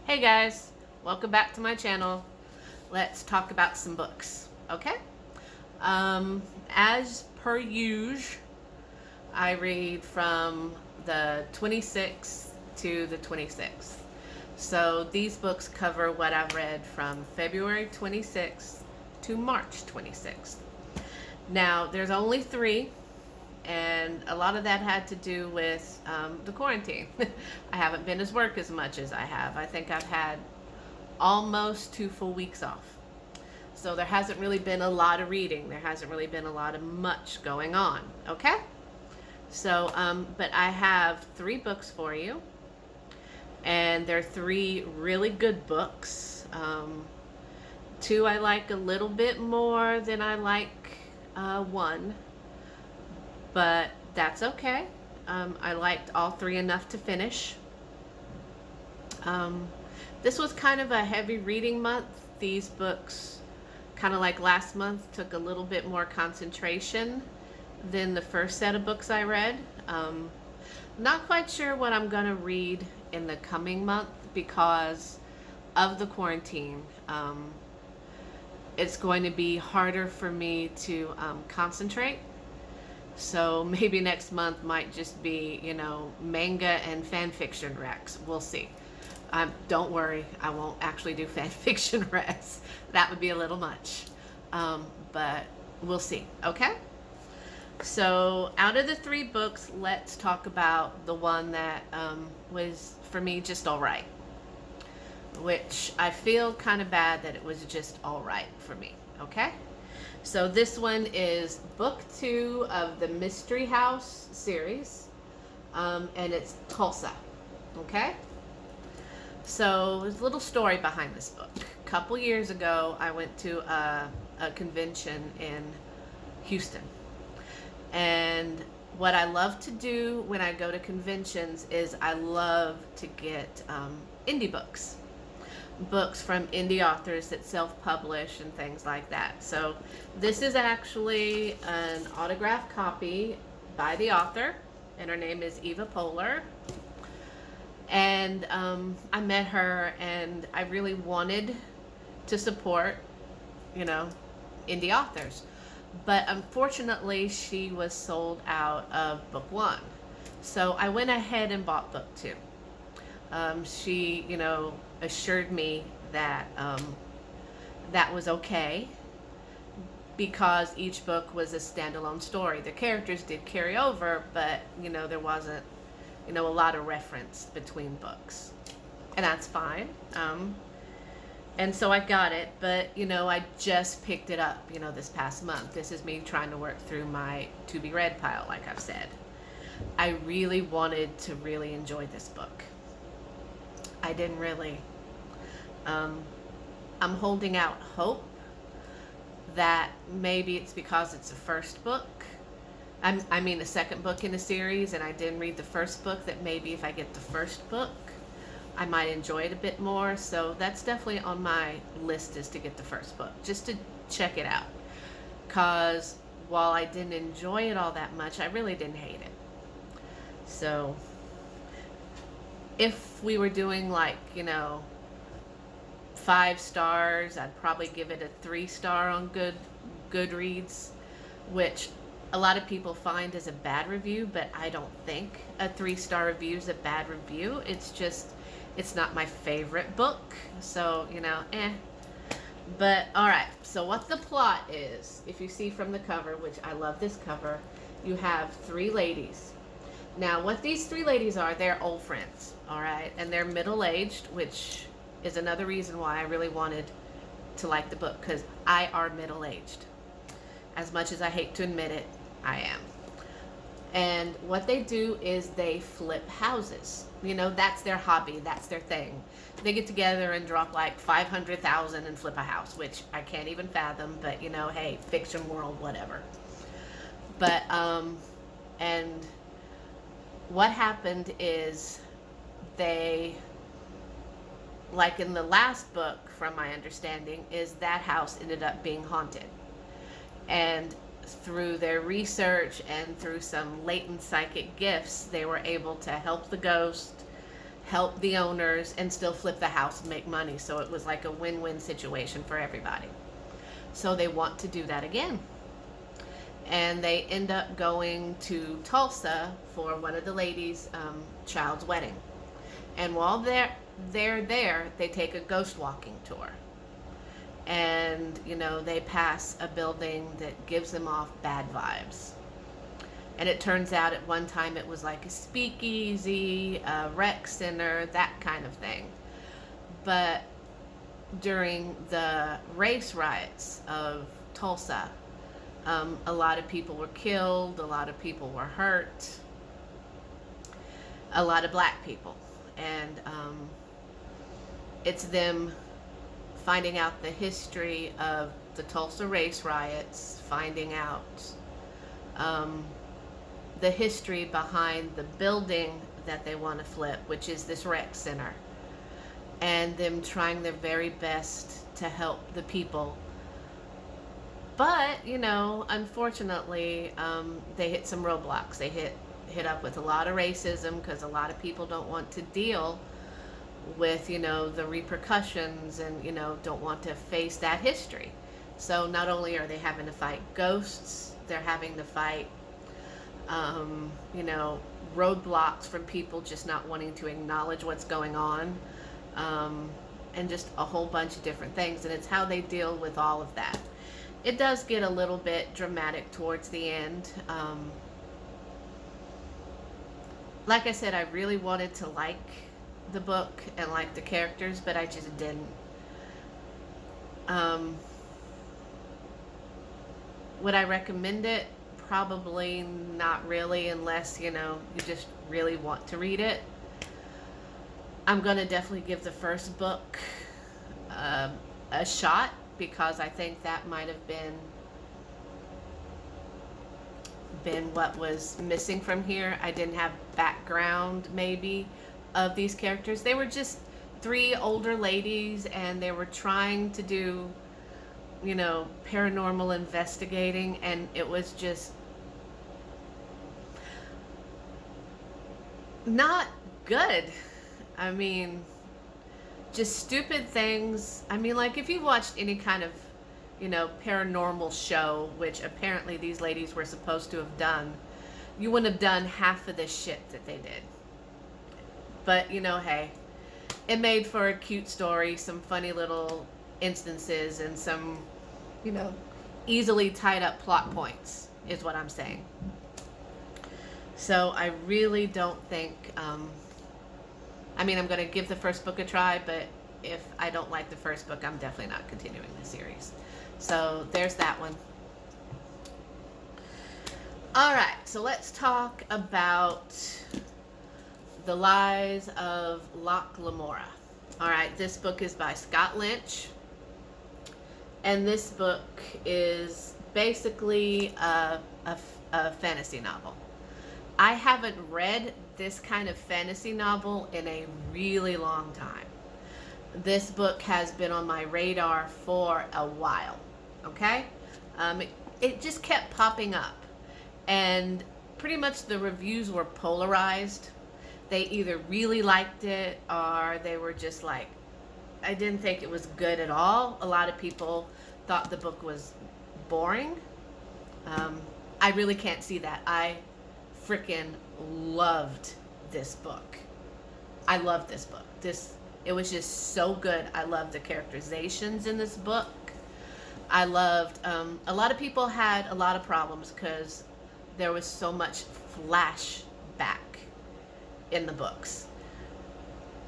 Hey guys, welcome back to my channel. Let's talk about some books, okay? As per usual, I read from the 26th to the 26th. So these books cover what I've read from February 26th to March 26th. Now, there's only 3, and a lot of that had to do with the quarantine. I haven't been as work as much as I have. I think I've had almost 2 full weeks off. So there hasn't really been a lot of reading. There hasn't really been a lot of much going on, okay? So, but I have 3 books for you, and they're 3 really good books. 2 I like a little bit more than I like 1, but that's okay. I liked all 3 enough to finish. This was kind of a heavy reading month. These books, kind of like last month, took a little bit more concentration than the first set of books I read. Not quite sure what I'm gonna read in the coming month because of the quarantine. It's going to be harder for me to concentrate. So maybe next month might just be, manga and fan fiction recs. We'll see. Don't worry, I won't actually do fan fiction recs. That would be a little much. But we'll see, okay? So out of the 3 books, let's talk about the one that was, for me, just all right. Which I feel kind of bad that it was just all right for me, okay? So this one is book 2 of the Mystery House series, and it's Tulsa, okay? So there's a little story behind this book. A couple years ago, I went to a convention in Houston, and what I love to do when I go to conventions is I love to get indie books from indie authors that self-publish and things like that. So this is actually an autographed copy by the author, and her name is Eva Poehler. And I met her, and I really wanted to support, indie authors. But unfortunately, she was sold out of book 1. So I went ahead and bought book 2. She, assured me that that was okay because each book was a standalone story. The characters did carry over, but, there wasn't, a lot of reference between books. And that's fine. And so I got it, but, I just picked it up, this past month. This is me trying to work through my to-be-read pile, like I've said. I really wanted to really enjoy this book. I didn't really. I'm holding out hope that maybe it's because it's the first book. I mean the second book in the series, and I didn't read the first book, that maybe if I get the first book, I might enjoy it a bit more. So that's definitely on my list, is to get the first book, just to check it out. Because while I didn't enjoy it all that much, I really didn't hate it. So if we were doing 5 stars, I'd probably give it a 3-star on Goodreads, which a lot of people find is a bad review, but I don't think a 3-star review is a bad review. It's just, it's not my favorite book, so, But, alright, so what the plot is, if you see from the cover, which I love this cover, you have 3 ladies. Now, what these 3 ladies are, they're old friends, alright? And they're middle-aged, which is another reason why I really wanted to like the book, because I are middle-aged. As much as I hate to admit it, I am. And what they do is they flip houses. That's their hobby, that's their thing. They get together and drop $500,000 and flip a house, which I can't even fathom, but hey, fiction world, whatever. But, and what happened is they, in the last book, from my understanding, is that house ended up being haunted. And through their research and through some latent psychic gifts, they were able to help the ghost, help the owners, and still flip the house and make money. So it was like a win-win situation for everybody. So they want to do that again. And they end up going to Tulsa for one of the ladies' child's wedding. And while they're there, they take a ghost walking tour. And, you know, they pass a building that gives them off bad vibes. And it turns out at one time it was like a speakeasy, a rec center, that kind of thing. But during the race riots of Tulsa, a lot of people were killed, a lot of people were hurt, a lot of black people. And it's them finding out the history of the Tulsa race riots, finding out the history behind the building that they want to flip, which is this rec center, and them trying their very best to help the people. But, you know, unfortunately, they hit some roadblocks. They hit up with a lot of racism, because a lot of people don't want to deal with, you know, the repercussions, and, you know, don't want to face that history. So not only are they having to fight ghosts, they're having to fight, you know, roadblocks from people just not wanting to acknowledge what's going on, and just a whole bunch of different things. And it's how they deal with all of that. It does get a little bit dramatic towards the end. Like I said, I really wanted to like the book and like the characters, but I just didn't. Would I recommend it? Probably not really, unless, you know, you just really want to read it. I'm going to definitely give the first book a shot, because I think that might have been what was missing from here. I didn't have background, maybe, of these characters. They were just 3 older ladies, and they were trying to do, you know, paranormal investigating, and it was just not good. I mean, just stupid things. I mean, like, if you watched any kind of, you know, paranormal show, which apparently these ladies were supposed to have done, you wouldn't have done half of the shit that they did. But, you know, hey, it made for a cute story, some funny little instances, and some, you know, easily tied up plot points, is what I'm saying. So I really don't think, I mean, I'm going to give the first book a try, but if I don't like the first book, I'm definitely not continuing the series. So there's that one. All right, so let's talk about The Lies of Locke Lamora. All right, this book is by Scott Lynch, and this book is basically a fantasy novel. I haven't read this kind of fantasy novel in a really long time. This book has been on my radar for a while, okay? It just kept popping up, and pretty much the reviews were polarized. They either really liked it, or they were just like, I didn't think it was good at all. A lot of people thought the book was boring. I really can't see that. I freaking loved this book. I loved this book. It was just so good. I loved the characterizations in this book. I loved, a lot of people had a lot of problems because there was so much flashback in the books.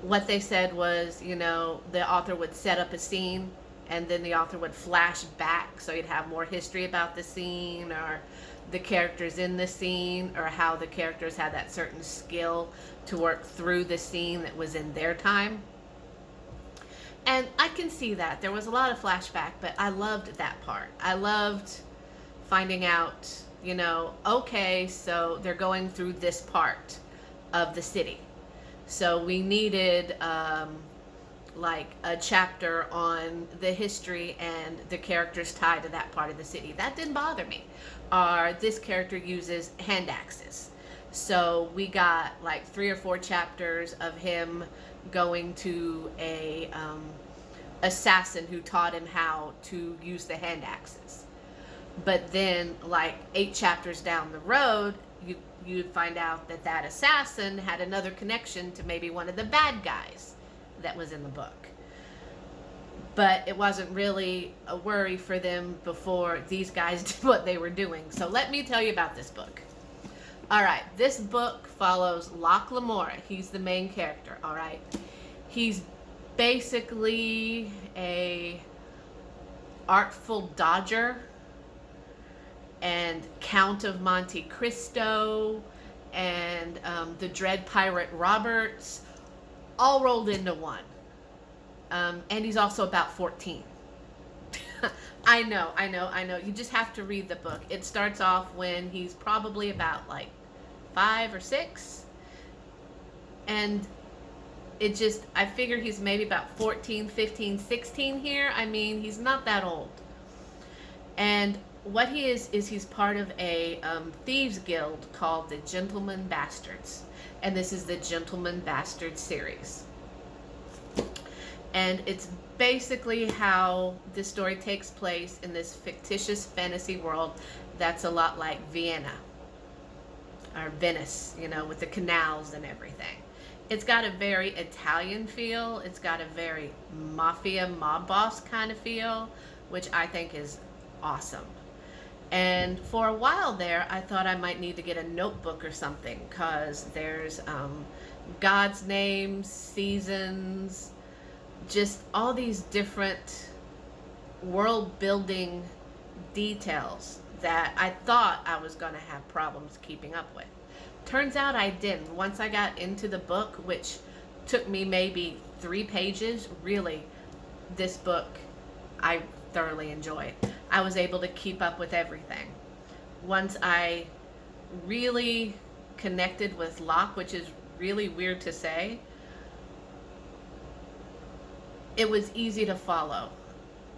What they said was, you know, the author would set up a scene, and then the author would flash back, so you'd have more history about the scene, or the characters in the scene, or how the characters had that certain skill to work through the scene that was in their time. And I can see that. There was a lot of flashback, but I loved that part. I loved finding out, you know, okay, so they're going through this part of the city. So we needed like a chapter on the history and the characters tied to that part of the city. That didn't bother me. Or this character uses hand axes. So we got like 3 or 4 chapters of him going to a assassin who taught him how to use the hand axes. But then, like 8 chapters down the road, you'd find out that that assassin had another connection to maybe one of the bad guys that was in the book. But it wasn't really a worry for them before these guys did what they were doing. So let me tell you about this book. All right, this book follows Locke Lamora. He's the main character, all right? He's basically a artful dodger and Count of Monte Cristo and the Dread Pirate Roberts all rolled into one. And he's also about 14. I know. You just have to read the book. It starts off when he's probably about like 5 or 6. And it just, I figure he's maybe about 14, 15, 16 here. I mean, he's not that old. And what he is he's part of a thieves guild called the Gentleman Bastards. And this is the Gentleman Bastard series. And it's basically how this story takes place in this fictitious fantasy world that's a lot like Vienna or Venice, you know, with the canals and everything. It's got a very Italian feel. It's got a very mafia, mob boss kind of feel, which I think is awesome. And for a while there, I thought I might need to get a notebook or something, because there's God's names, seasons, just all these different world building details that I thought I was going to have problems keeping up with. Turns out I didn't. Once I got into the book, which took me maybe 3 pages, really, this book I thoroughly enjoyed. I was able to keep up with everything. Once I really connected with Locke, which is really weird to say, it was easy to follow.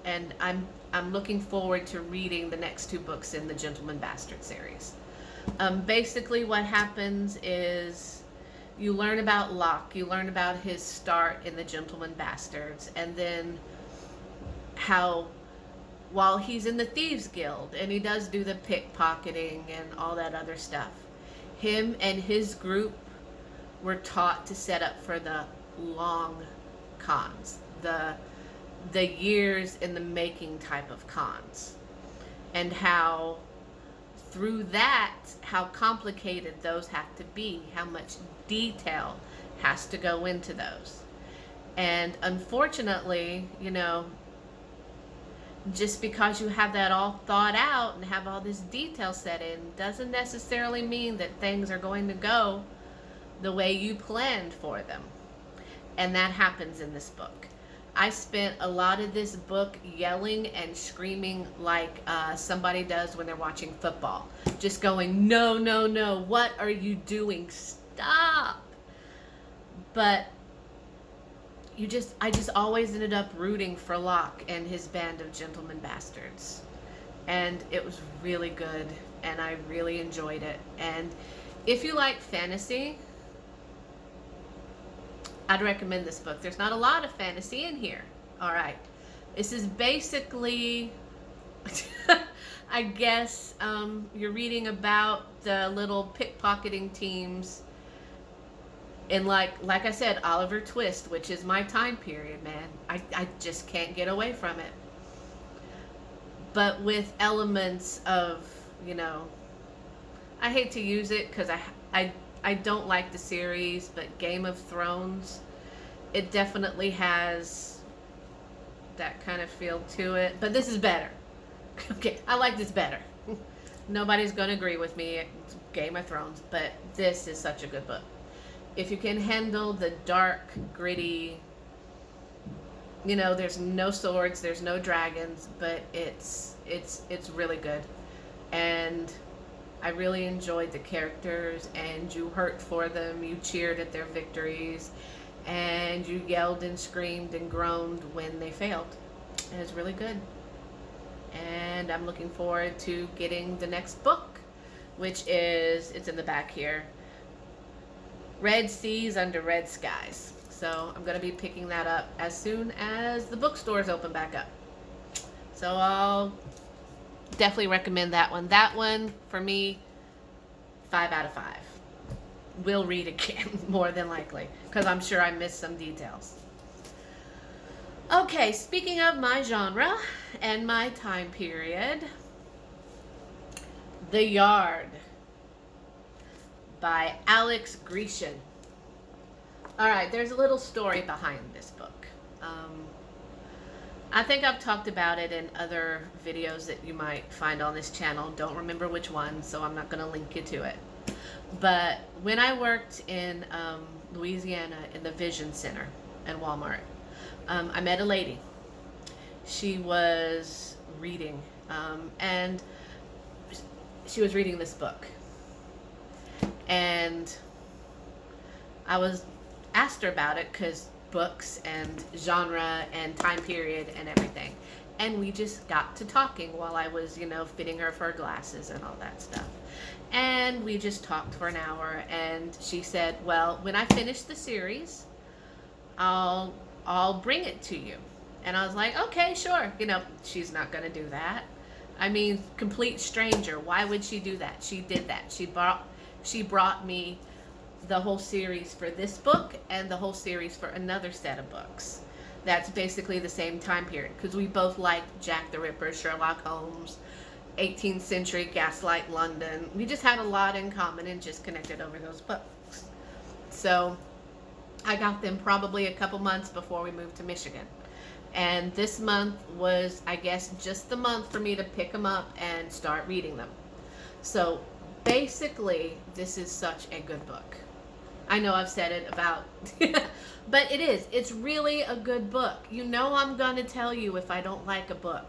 And I'm looking forward to reading the next 2 books in the Gentleman Bastard series. Basically what happens is you learn about Locke, you learn about his start in the Gentleman Bastards, and then how while he's in the Thieves Guild and he does do the pickpocketing and all that other stuff, him and his group were taught to set up for the long cons, the years in the making type of cons, and how through that, how complicated those have to be, how much detail has to go into those. And unfortunately, you know, just because you have that all thought out and have all this detail set in doesn't necessarily mean that things are going to go the way you planned for them. And that happens in this book. I spent a lot of this book yelling and screaming like somebody does when they're watching football. Just going, no, no, no, what are you doing? Stop. But I just always ended up rooting for Locke and his band of gentleman bastards. And it was really good, and I really enjoyed it. And if you like fantasy, I'd recommend this book. There's not a lot of fantasy in here. All right. This is basically, I guess, you're reading about the little pickpocketing teams in, like I said, Oliver Twist, which is my time period, man. I just can't get away from it. But with elements of, you know, I hate to use it because I don't like the series, but Game of Thrones, it definitely has that kind of feel to it. But this is better. Okay, I like this better. Nobody's going to agree with me. It's Game of Thrones, but this is such a good book. If you can handle the dark, gritty, you know, there's no swords, there's no dragons, but it's really good. And I really enjoyed the characters, and you hurt for them, you cheered at their victories, and you yelled and screamed and groaned when they failed. And it's really good. And I'm looking forward to getting the next book, which is, it's in the back here, Red Seas Under Red Skies. So I'm going to be picking that up as soon as the bookstores open back up. So I'll definitely recommend that one. That one, for me, 5 out of 5. Will read again, more than likely, because I'm sure I missed some details. Okay, speaking of my genre and my time period, The Yard by Alex Grecian. All right, there's a little story behind this book. I think I've talked about it in other videos that you might find on this channel. Don't remember which one, so I'm not going to link you to it. But when I worked in Louisiana in the Vision Center at Walmart, I met a lady. She was reading, and she was reading this book. And I was asked her about it because books and genre and time period and everything. And we just got to talking while I was, fitting her for her glasses and all that stuff. And we just talked for an hour, and she said, well, when I finish the series, I'll bring it to you. And I was like, okay, sure. She's not going to do that. I mean, complete stranger. Why would she do that? She did that. She brought me the whole series for this book and the whole series for another set of books. That's basically the same time period, because we both liked Jack the Ripper, Sherlock Holmes, 18th century Gaslight London. We just had a lot in common and just connected over those books. So I got them probably a couple months before we moved to Michigan. And this month was, I guess, just the month for me to pick them up and start reading them. So basically, this is such a good book. I know I've said it about, but it is. It's really a good book. I'm going to tell you if I don't like a book.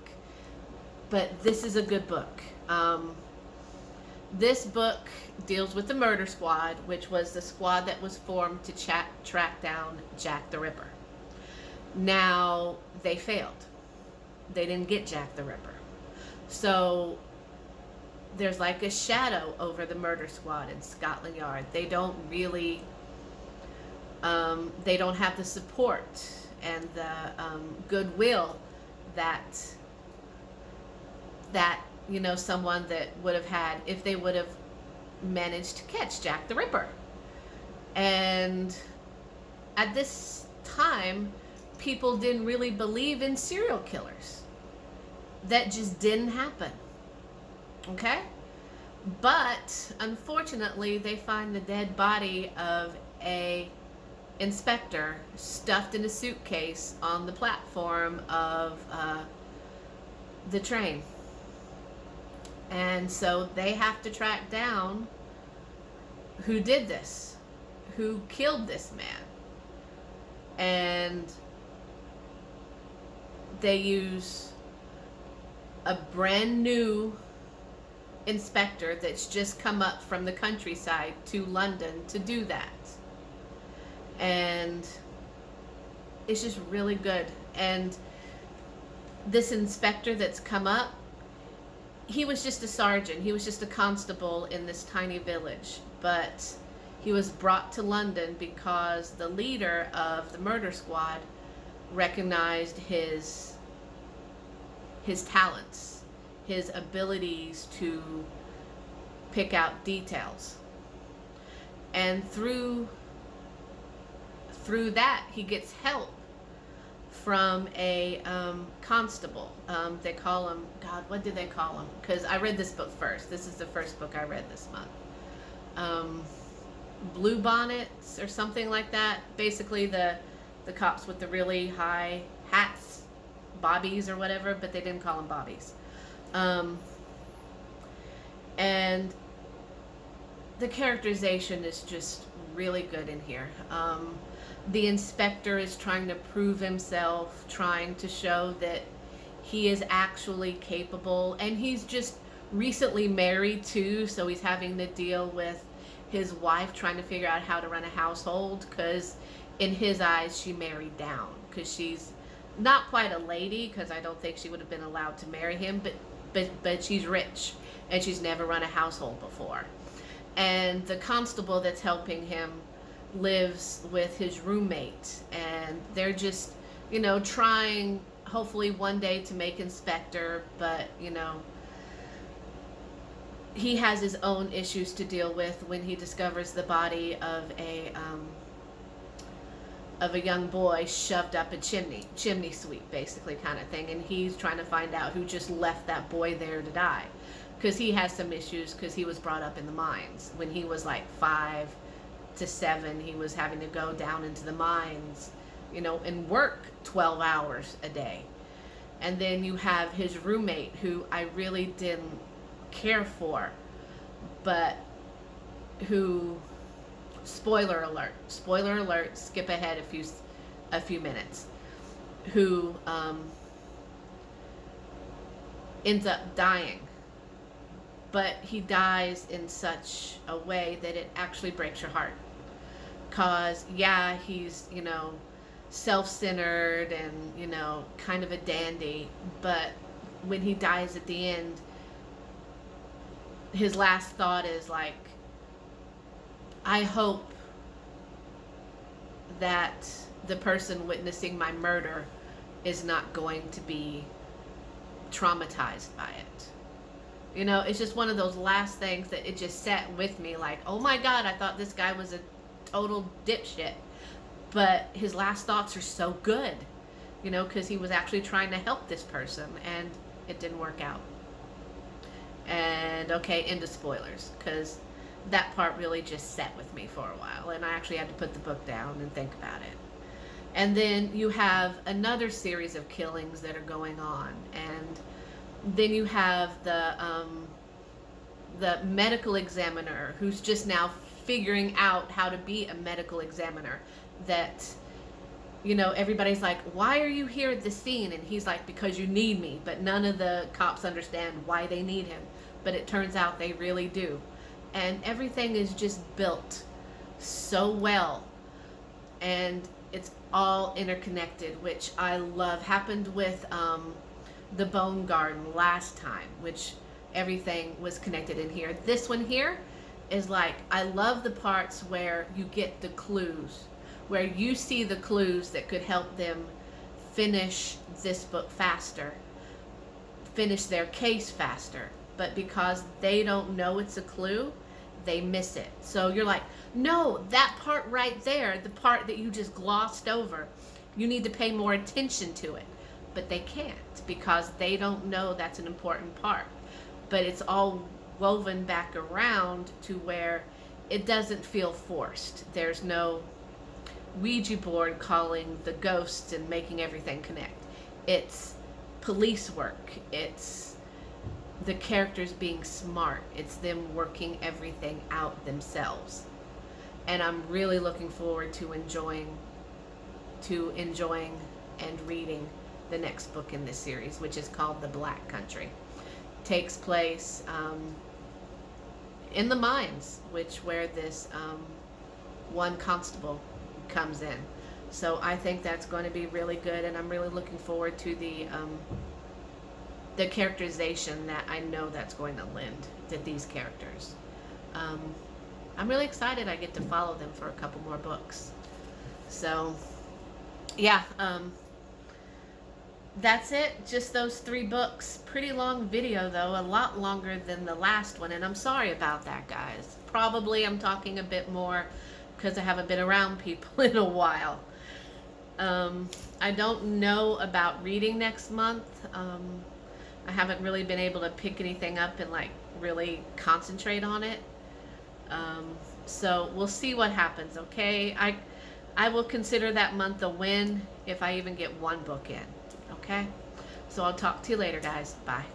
But this is a good book. This book deals with the murder squad, which was the squad that was formed to track down Jack the Ripper. Now, they failed. They didn't get Jack the Ripper. So there's like a shadow over the murder squad in Scotland Yard. They don't really, they don't have the support and the goodwill that someone that would have had if they would have managed to catch Jack the Ripper. And at this time, people didn't really believe in serial killers. That just didn't happen. Okay? But unfortunately, they find the dead body of a inspector stuffed in a suitcase on the platform of the train. And so they have to track down who did this, who killed this man. And they use a brand new inspector that's just come up from the countryside to London to do that. And it's just really good. And this inspector that's come up, he was just a sergeant. He was just a constable in this tiny village. But he was brought to London because the leader of the murder squad recognized his talents, his abilities to pick out details. And through that, he gets help from a constable. They call him, God, what did they call him? Because I read this book first. This is the first book I read this month. Blue bonnets or something like that. Basically the cops with the really high hats, bobbies or whatever, but they didn't call them bobbies. And the characterization is just really good in here. The inspector is trying to prove himself, trying to show that he is actually capable, and he's just recently married too, so he's having to deal with his wife trying to figure out how to run a household, because in his eyes she married down, because she's not quite a lady, because I don't think she would have been allowed to marry him, but she's rich and she's never run a household before. And the constable that's helping him lives with his roommate, and they're just, trying hopefully one day to make inspector, but he has his own issues to deal with when he discovers the body of a young boy shoved up a chimney sweep, basically, kind of thing. And he's trying to find out who just left that boy there to die, because he has some issues, because he was brought up in the mines. When he was like 5 to 7, he was having to go down into the mines, and work 12 hours a day. And then you have his roommate, who I really didn't care for, but who, spoiler alert, skip ahead a few minutes, who ends up dying. But he dies in such a way that it actually breaks your heart. Cause yeah, he's, self-centered and, kind of a dandy, but when he dies at the end, his last thought is like, I hope that the person witnessing my murder is not going to be traumatized by it. It's just one of those last things that it just sat with me, like, oh my God, I thought this guy was a total dipshit. But his last thoughts are so good, because he was actually trying to help this person, and it didn't work out. And okay, into spoilers, because that part really just sat with me for a while, and I actually had to put the book down and think about it. And then you have another series of killings that are going on, and then you have the medical examiner who's just now figuring out how to be a medical examiner. That, everybody's like, why are you here at the scene? And he's like, because you need me. But none of the cops understand why they need him. But it turns out they really do. And everything is just built so well. And it's all interconnected, which I love. Happened with the Bone Garden last time, which everything was connected in here. This one here is like, I love the parts where you get the clues, where you see the clues that could help them finish this book faster, finish their case faster. But because they don't know it's a clue, they miss it. So you're like, no, that part right there, the part that you just glossed over, you need to pay more attention to it. But they can't, because they don't know that's an important part. But it's all woven back around to where it doesn't feel forced. There's no Ouija board calling the ghosts and making everything connect. It's police work. It's the characters being smart. It's them working everything out themselves. And I'm really looking forward to enjoying and reading the next book in this series, which is called The Black Country. Takes place in the mines, where this one constable comes in. So I think that's going to be really good, and I'm really looking forward to the characterization that I know that's going to lend to these characters. I'm really excited I get to follow them for a couple more books. So yeah, that's it. Just those 3 books. Pretty long video though, a lot longer than the last one, and I'm sorry about that, guys. Probably I'm talking a bit more because I haven't been around people in a while. I don't know about reading next month. I haven't really been able to pick anything up and like really concentrate on it. So we'll see what happens, okay? I will consider that month a win if I even get 1 book in, okay? So I'll talk to you later, guys. Bye.